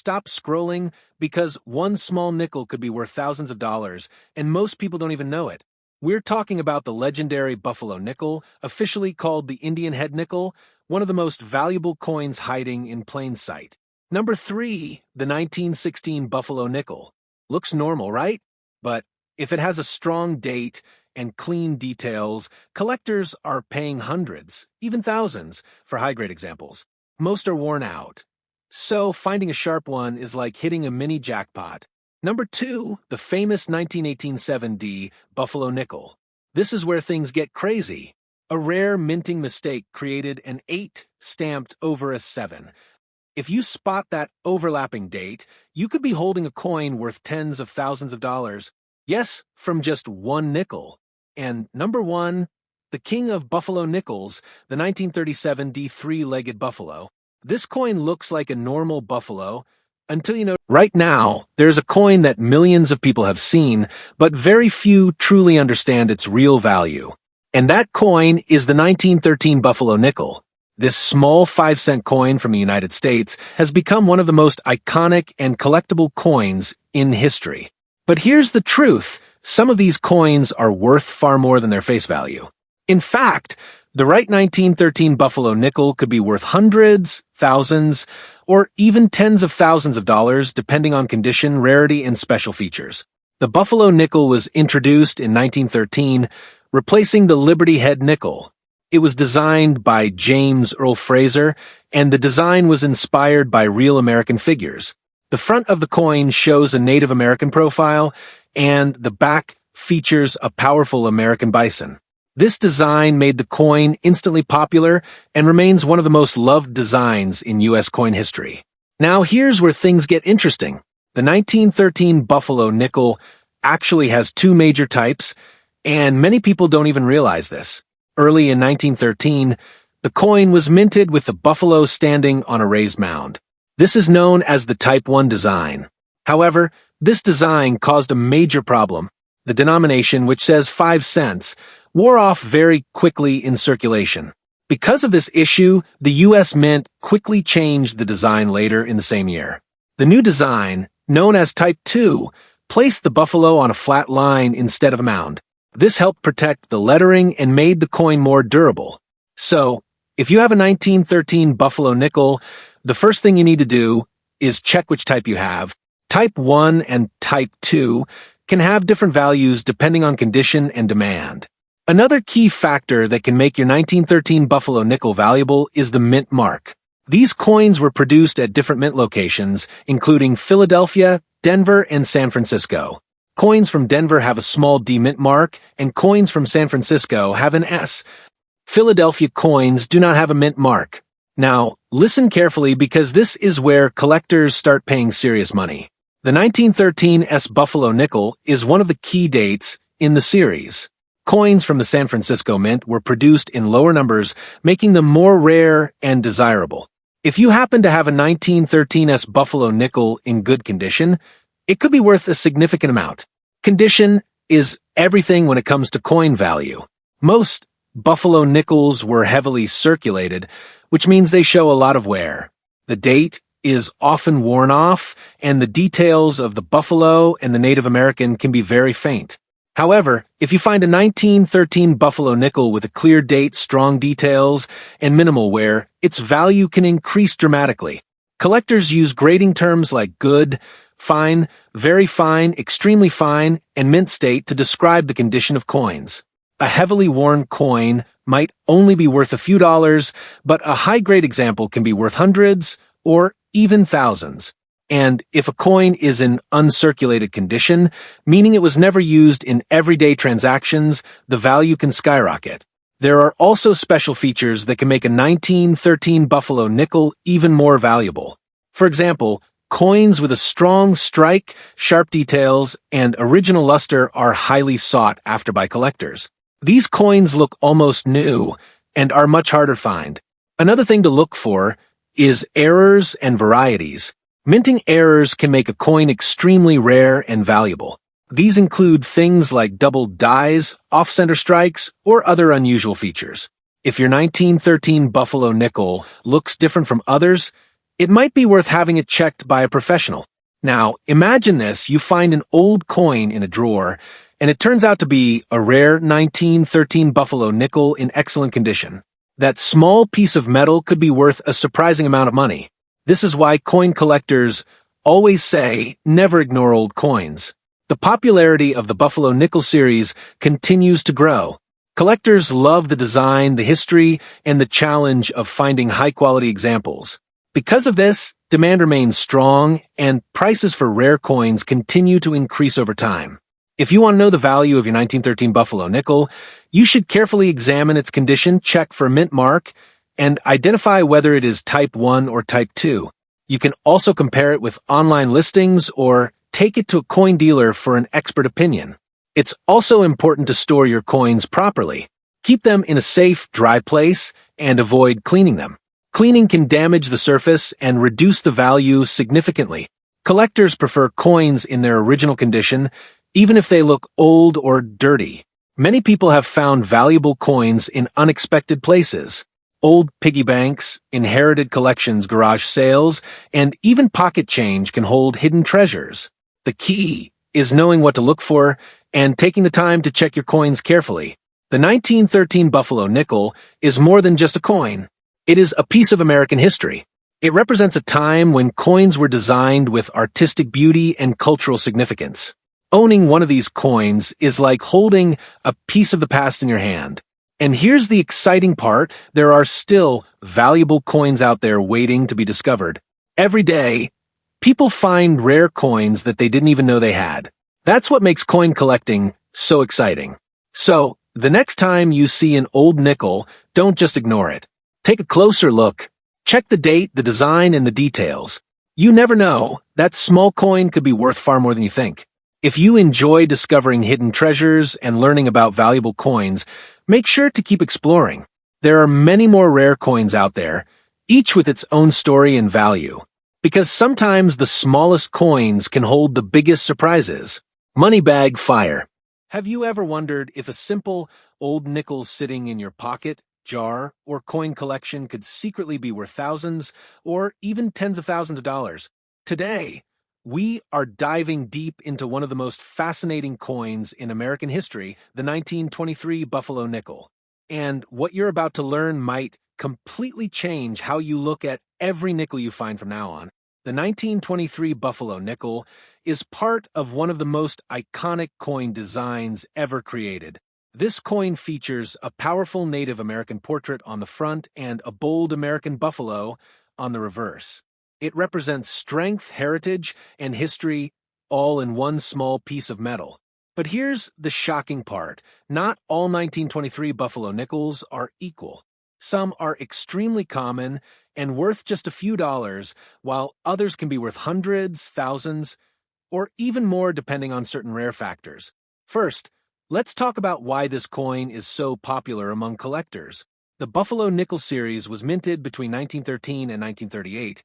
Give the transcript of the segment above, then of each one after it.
stop scrolling because one small nickel could be worth thousands of dollars, and most people don't even know it. We're talking about the legendary Buffalo nickel, officially called the Indian head nickel, one of the most valuable coins hiding in plain sight. Number 3, the 1916 Buffalo nickel. Looks normal, right? But if it has a strong date and clean details, collectors are paying hundreds, even thousands, for high-grade examples. Most are worn out. So finding a sharp one is like hitting a mini jackpot. Number 2, the famous 1918 7D Buffalo nickel. This is where things get crazy. A rare minting mistake created an 8 stamped over a 7. If you spot that overlapping date, you could be holding a coin worth tens of thousands of dollars. Yes, from just one nickel. And number 1, the king of Buffalo nickels, the 1937 D3-legged buffalo. This coin looks like a normal buffalo, until you know. Right now, there's a coin that millions of people have seen, but very few truly understand its real value. And that coin is the 1913 Buffalo nickel. This small 5-cent coin from the United States has become one of the most iconic and collectible coins in history. But here's the truth. Some of these coins are worth far more than their face value. In fact, the right 1913 Buffalo nickel could be worth hundreds, thousands, or even tens of thousands of dollars depending on condition, rarity, and special features. The Buffalo nickel was introduced in 1913, replacing the Liberty head nickel. It was designed by James Earl Fraser, and the design was inspired by real American figures. The front of the coin shows a Native American profile, and the back features a powerful American bison. This design made the coin instantly popular and remains one of the most loved designs in U.S. coin history. Now here's where things get interesting. The 1913 Buffalo nickel actually has 2 major types, and many people don't even realize this. Early in 1913, the coin was minted with the buffalo standing on a raised mound. This is known as the Type 1 design. However, this design caused a major problem. The denomination, which says 5 cents, wore off very quickly in circulation. Because of this issue, the U.S. Mint quickly changed the design later in the same year. The new design, known as Type 2, placed the buffalo on a flat line instead of a mound. This helped protect the lettering and made the coin more durable. So, if you have a 1913 Buffalo nickel, the first thing you need to do is check which type you have. Type 1 and Type 2 can have different values depending on condition and demand. Another key factor that can make your 1913 Buffalo nickel valuable is the mint mark. These coins were produced at different mint locations, including Philadelphia, Denver, and San Francisco. Coins from Denver have a small D mint mark, and coins from San Francisco have an S. Philadelphia coins do not have a mint mark. Now, listen carefully because this is where collectors start paying serious money. The 1913 S Buffalo nickel is one of the key dates in the series. Coins from the San Francisco Mint were produced in lower numbers, making them more rare and desirable. If you happen to have a 1913 S Buffalo nickel in good condition, it could be worth a significant amount. Condition is everything when it comes to coin value. Most Buffalo nickels were heavily circulated, which means they show a lot of wear. The date is often worn off, and the details of the buffalo and the Native American can be very faint. However, if you find a 1913 Buffalo nickel with a clear date, strong details, and minimal wear, its value can increase dramatically. Collectors use grading terms like good, fine, very fine, extremely fine, and mint state to describe the condition of coins. A heavily worn coin might only be worth a few dollars, but a high-grade example can be worth hundreds or even thousands. And if a coin is in uncirculated condition, meaning it was never used in everyday transactions, the value can skyrocket. There are also special features that can make a 1913 Buffalo nickel even more valuable. For example, coins with a strong strike, sharp details, and original luster are highly sought after by collectors. These coins look almost new and are much harder to find. Another thing to look for is errors and varieties. Minting errors can make a coin extremely rare and valuable. These include things like double dies, off-center strikes, or other unusual features. If your 1913 Buffalo nickel looks different from others, it might be worth having it checked by a professional. Now, imagine this. You find an old coin in a drawer, and it turns out to be a rare 1913 Buffalo nickel in excellent condition. That small piece of metal could be worth a surprising amount of money. This is why coin collectors always say, never ignore old coins. The popularity of the Buffalo nickel series continues to grow. Collectors love the design, the history, and the challenge of finding high-quality examples. Because of this, demand remains strong, and prices for rare coins continue to increase over time. If you want to know the value of your 1913 Buffalo nickel, you should carefully examine its condition, check for a mint mark, and identify whether it is Type 1 or Type 2. You can also compare it with online listings or take it to a coin dealer for an expert opinion. It's also important to store your coins properly. Keep them in a safe, dry place, and avoid cleaning them. Cleaning can damage the surface and reduce the value significantly. Collectors prefer coins in their original condition, even if they look old or dirty. Many people have found valuable coins in unexpected places. Old piggy banks, inherited collections, garage sales, and even pocket change can hold hidden treasures. The key is knowing what to look for and taking the time to check your coins carefully. The 1913 Buffalo nickel is more than just a coin. It is a piece of American history. It represents a time when coins were designed with artistic beauty and cultural significance. Owning one of these coins is like holding a piece of the past in your hand. And here's the exciting part, there are still valuable coins out there waiting to be discovered. Every day, people find rare coins that they didn't even know they had. That's what makes coin collecting so exciting. So, the next time you see an old nickel, don't just ignore it. Take a closer look. Check the date, the design, and the details. You never know, that small coin could be worth far more than you think. If you enjoy discovering hidden treasures and learning about valuable coins, make sure to keep exploring. There are many more rare coins out there, each with its own story and value. Because sometimes the smallest coins can hold the biggest surprises. Money bag fire. Have you ever wondered if a simple old nickel sitting in your pocket, jar, or coin collection could secretly be worth thousands or even tens of thousands of dollars? Today, we are diving deep into one of the most fascinating coins in American history, the 1923 Buffalo nickel. And what you're about to learn might completely change how you look at every nickel you find from now on. The 1923 Buffalo nickel is part of one of the most iconic coin designs ever created. This coin features a powerful Native American portrait on the front and a bold American buffalo on the reverse. It represents strength, heritage, and history all in one small piece of metal. But here's the shocking part. Not all 1923 Buffalo nickels are equal. Some are extremely common and worth just a few dollars, while others can be worth hundreds, thousands, or even more depending on certain rare factors. First, let's talk about why this coin is so popular among collectors. The Buffalo nickel series was minted between 1913 and 1938,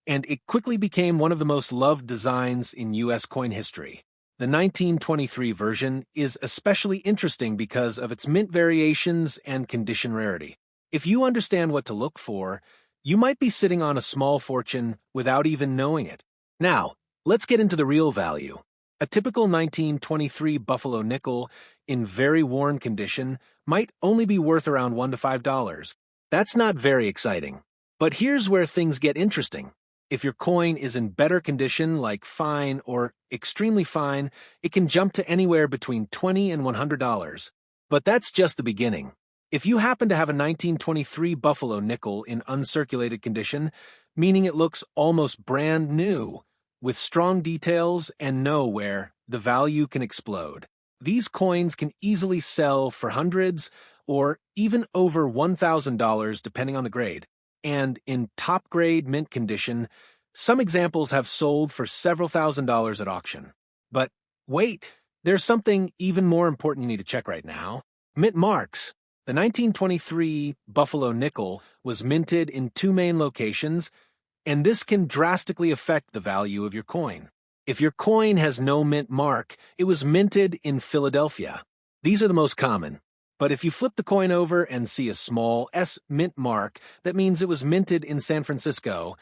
and it quickly became one of the most loved designs in U.S. coin history. The 1923 version is especially interesting because of its mint variations and condition rarity. If you understand what to look for, you might be sitting on a small fortune without even knowing it. Now, let's get into the real value. A typical 1923 Buffalo nickel in very worn condition might only be worth around $1 to $5. That's not very exciting. But here's where things get interesting. If your coin is in better condition, like fine or extremely fine, it can jump to anywhere between $20 and $100. But that's just the beginning. If you happen to have a 1923 Buffalo nickel in uncirculated condition, meaning it looks almost brand new, with strong details and know where the value can explode. These coins can easily sell for hundreds or even over $1,000 depending on the grade. And in top-grade mint condition, some examples have sold for several $1,000s at auction. But wait, there's something even more important you need to check right now. Mint marks. The 1923 Buffalo nickel was minted in two main locations, and this can drastically affect the value of your coin. If your coin has no mint mark, it was minted in Philadelphia. These are the most common. But if you flip the coin over and see a small S mint mark, that means it was minted in San Francisco.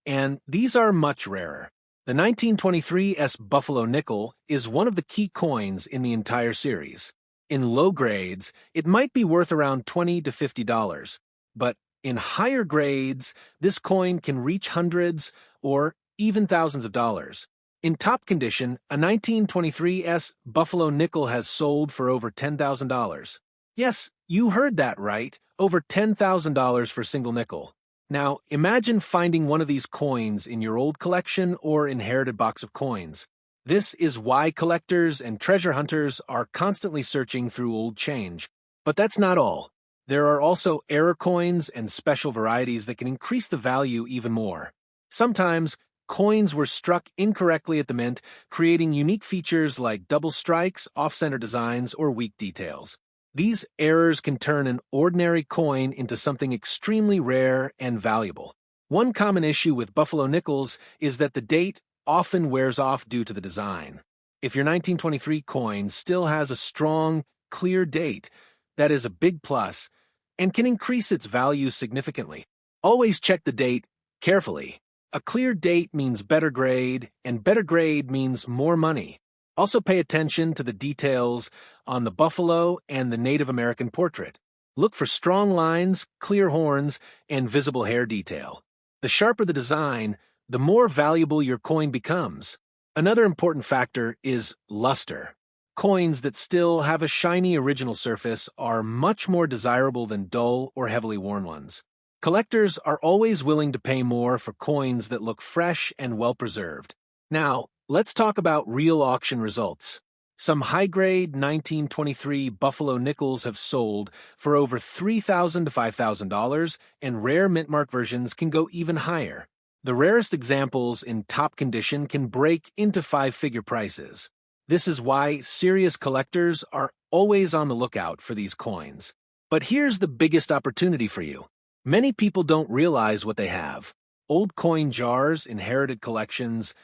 and these are much rarer. The 1923's Buffalo nickel is one of the key coins in the entire series. In low grades, it might be worth around $20 to $50, but in higher grades, this coin can reach hundreds or even thousands of dollars. In top condition, a 1923's Buffalo nickel has sold for over $10,000. Yes, you heard that right, over $10,000 for a single nickel. Now, imagine finding one of these coins in your old collection or inherited box of coins. This is why collectors and treasure hunters are constantly searching through old change. But that's not all. There are also error coins and special varieties that can increase the value even more. Sometimes, coins were struck incorrectly at the mint, creating unique features like double strikes, off-center designs, or weak details. These errors can turn an ordinary coin into something extremely rare and valuable. One common issue with Buffalo nickels is that the date often wears off due to the design. If your 1923 coin still has a strong, clear date, that is a big plus and can increase its value significantly. Always check the date carefully. A clear date means better grade, and better grade means more money. Also pay attention to the details on the buffalo and the Native American portrait. Look for strong lines, clear horns, and visible hair detail. The sharper the design, the more valuable your coin becomes. Another important factor is luster. Coins that still have a shiny original surface are much more desirable than dull or heavily worn ones. Collectors are always willing to pay more for coins that look fresh and well-preserved. Now, let's talk about real auction results. Some high-grade 1923 Buffalo nickels have sold for over $3,000 to $5,000, and rare mint-mark versions can go even higher. The rarest examples in top condition can break into five-figure prices. This is why serious collectors are always on the lookout for these coins. But here's the biggest opportunity for you. Many people don't realize what they have. Old coin jars, inherited collections,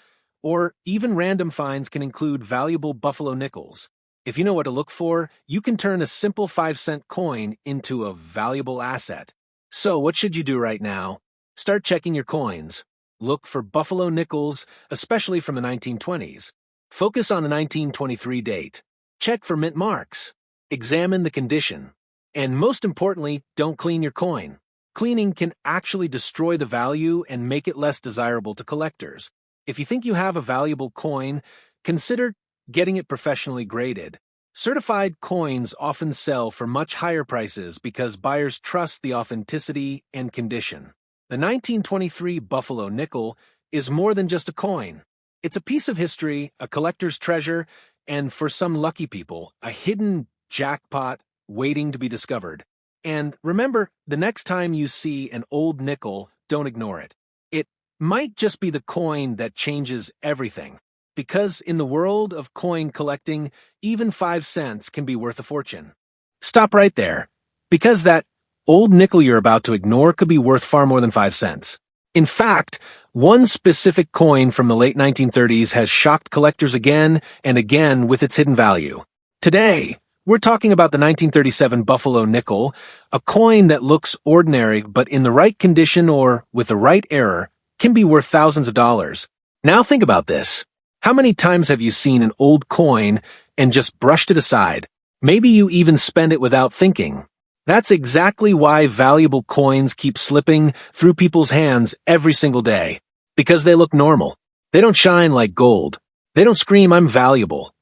or even random finds can include valuable Buffalo nickels. If you know what to look for, you can turn a simple 5-cent coin into a valuable asset. So what should you do right now? Start checking your coins. Look for Buffalo nickels, especially from the 1920s. Focus on the 1923 date. Check for mint marks. Examine the condition. And most importantly, don't clean your coin. Cleaning can actually destroy the value and make it less desirable to collectors. If you think you have a valuable coin, consider getting it professionally graded. Certified coins often sell for much higher prices because buyers trust the authenticity and condition. The 1923 Buffalo nickel is more than just a coin. It's a piece of history, a collector's treasure, and for some lucky people, a hidden jackpot waiting to be discovered. And remember, the next time you see an old nickel, don't ignore it. It might just be the coin that changes everything. Because in the world of coin collecting, even 5 cents can be worth a fortune. Stop right there, because that old nickel you're about to ignore could be worth far more than 5 cents. In fact, one specific coin from the late 1930s has shocked collectors again and again with its hidden value. Today, we're talking about the 1937 Buffalo nickel, a coin that looks ordinary but in the right condition or with the right error can be worth thousands of dollars. Now think about this. How many times have you seen an old coin and just brushed it aside? Maybe you even spend it without thinking. That's exactly why valuable coins keep slipping through people's hands every single day. Because they look normal. They don't shine like gold. They don't scream, "I'm valuable."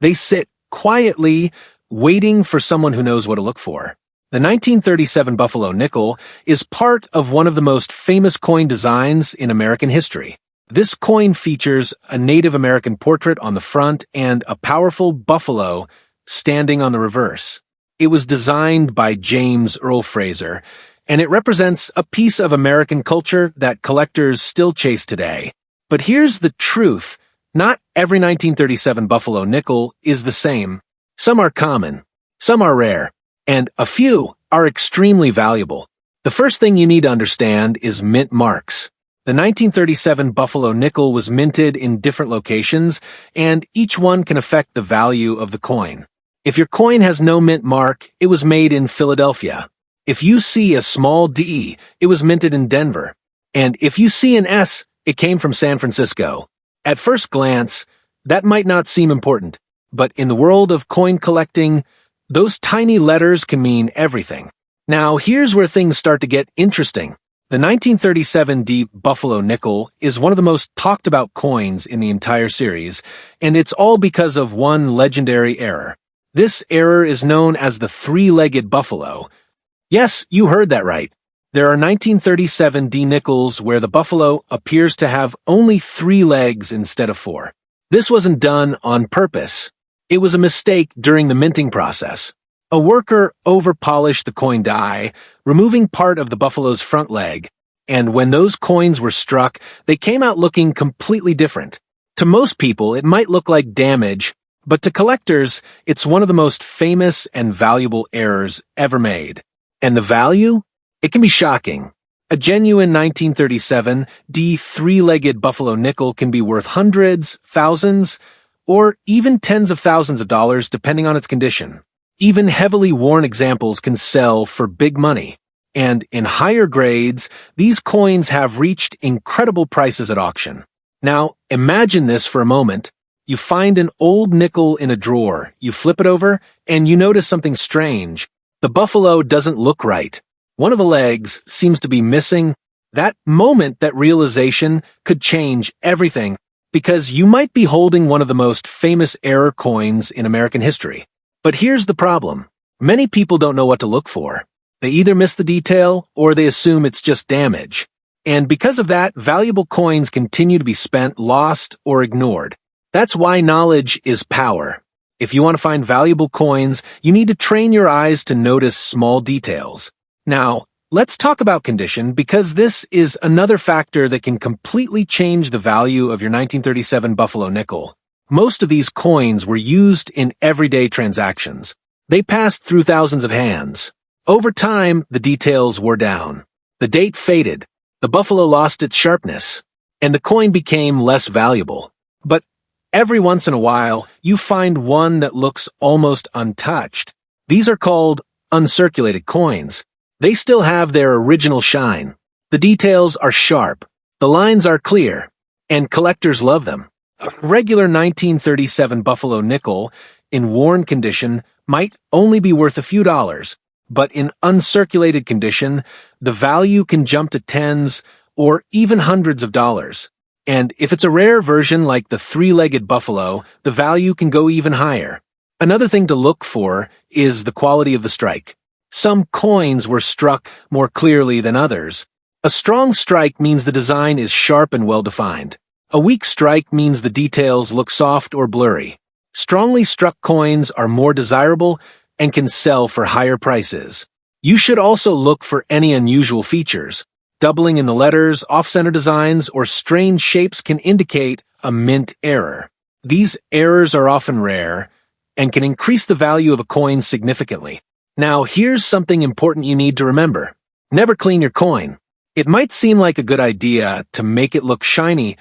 They sit quietly, waiting for someone who knows what to look for. The 1937 Buffalo nickel is part of one of the most famous coin designs in American history. This coin features a Native American portrait on the front and a powerful buffalo standing on the reverse. It was designed by James Earl Fraser, and it represents a piece of American culture that collectors still chase today. But here's the truth. Not every 1937 Buffalo nickel is the same. Some are common, some are rare, and a few are extremely valuable. The first thing you need to understand is mint marks. The 1937 Buffalo nickel was minted in different locations, and each one can affect the value of the coin. If your coin has no mint mark, it was made in Philadelphia. If you see a small D, it was minted in Denver. And if you see an S, it came from San Francisco. At first glance, that might not seem important, but in the world of coin collecting, those tiny letters can mean everything. Now, here's where things start to get interesting. The 1937 deep Buffalo nickel is one of the most talked about coins in the entire series, and it's all because of one legendary error. This error is known as the three-legged buffalo. Yes, you heard that right. There are 1937 D nickels where the buffalo appears to have only 3 legs instead of 4. This wasn't done on purpose. It was a mistake during the minting process. A worker over-polished the coin die, removing part of the buffalo's front leg, and when those coins were struck, they came out looking completely different. To most people, it might look like damage, but to collectors, it's one of the most famous and valuable errors ever made. And the value? It can be shocking. A genuine 1937 D three-legged buffalo nickel can be worth hundreds, thousands, or even tens of thousands of dollars depending on its condition. Even heavily worn examples can sell for big money. And in higher grades, these coins have reached incredible prices at auction. Now, imagine this for a moment. You find an old nickel in a drawer, you flip it over, and you notice something strange. The buffalo doesn't look right. One of the legs seems to be missing. That moment, that realization, could change everything, because you might be holding one of the most famous error coins in American history. But here's the problem. Many people don't know what to look for. They either miss the detail, or they assume it's just damage. And because of that, valuable coins continue to be spent, lost, or ignored. That's why knowledge is power. If you want to find valuable coins, you need to train your eyes to notice small details. Now, let's talk about condition, because this is another factor that can completely change the value of your 1937 Buffalo nickel. Most of these coins were used in everyday transactions. They passed through thousands of hands. Over time, the details wore down. The date faded. The buffalo lost its sharpness. And the coin became less valuable. But every once in a while, you find one that looks almost untouched. These are called uncirculated coins. They still have their original shine. The details are sharp. The lines are clear. And collectors love them. A regular 1937 Buffalo nickel, in worn condition, might only be worth a few dollars. But in uncirculated condition, the value can jump to tens or even hundreds of dollars. And if it's a rare version like the three-legged buffalo, the value can go even higher. Another thing to look for is the quality of the strike. Some coins were struck more clearly than others. A strong strike means the design is sharp and well-defined. A weak strike means the details look soft or blurry. Strongly struck coins are more desirable and can sell for higher prices. You should also look for any unusual features. Doubling in the letters, off-center designs, or strange shapes can indicate a mint error. These errors are often rare and can increase the value of a coin significantly. Now, here's something important you need to remember. Never clean your coin. It might seem like a good idea to make it look shiny,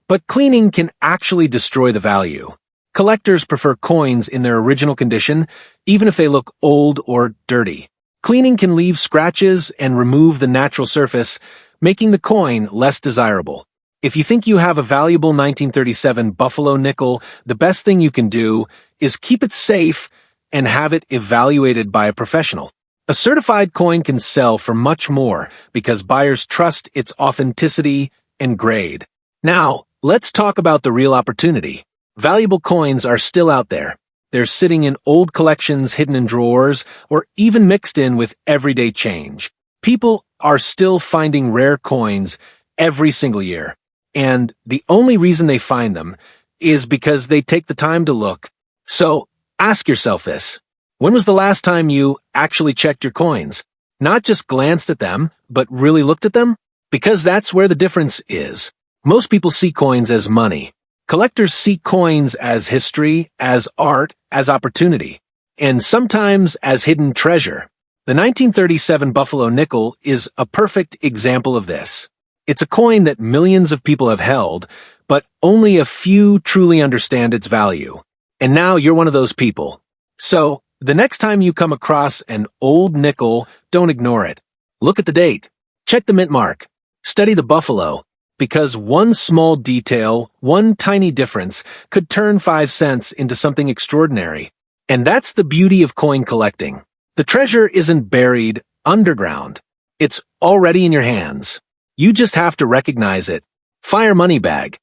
but cleaning can actually destroy the value. Collectors prefer coins in their original condition, even if they look old or dirty. Cleaning can leave scratches and remove the natural surface, making the coin less desirable. If you think you have a valuable 1937 Buffalo nickel, the best thing you can do is keep it safe and have it evaluated by a professional. A certified coin can sell for much more because buyers trust its authenticity and grade. Now, let's talk about the real opportunity. Valuable coins are still out there. They're sitting in old collections hidden in drawers or even mixed in with everyday change. People are still finding rare coins every single year. And the only reason they find them is because they take the time to look. So, ask yourself this. When was the last time you actually checked your coins? Not just glanced at them, but really looked at them? Because that's where the difference is. Most people see coins as money. Collectors see coins as history, as art, as opportunity, and sometimes as hidden treasure. The 1937 Buffalo nickel is a perfect example of this. It's a coin that millions of people have held, but only a few truly understand its value. And now you're one of those people. So, the next time you come across an old nickel, don't ignore it. Look at the date. Check the mint mark. Study the buffalo, because one small detail, one tiny difference, could turn 5 cents into something extraordinary. And that's the beauty of coin collecting. The treasure isn't buried underground. It's already in your hands. You just have to recognize it. Fire money bag.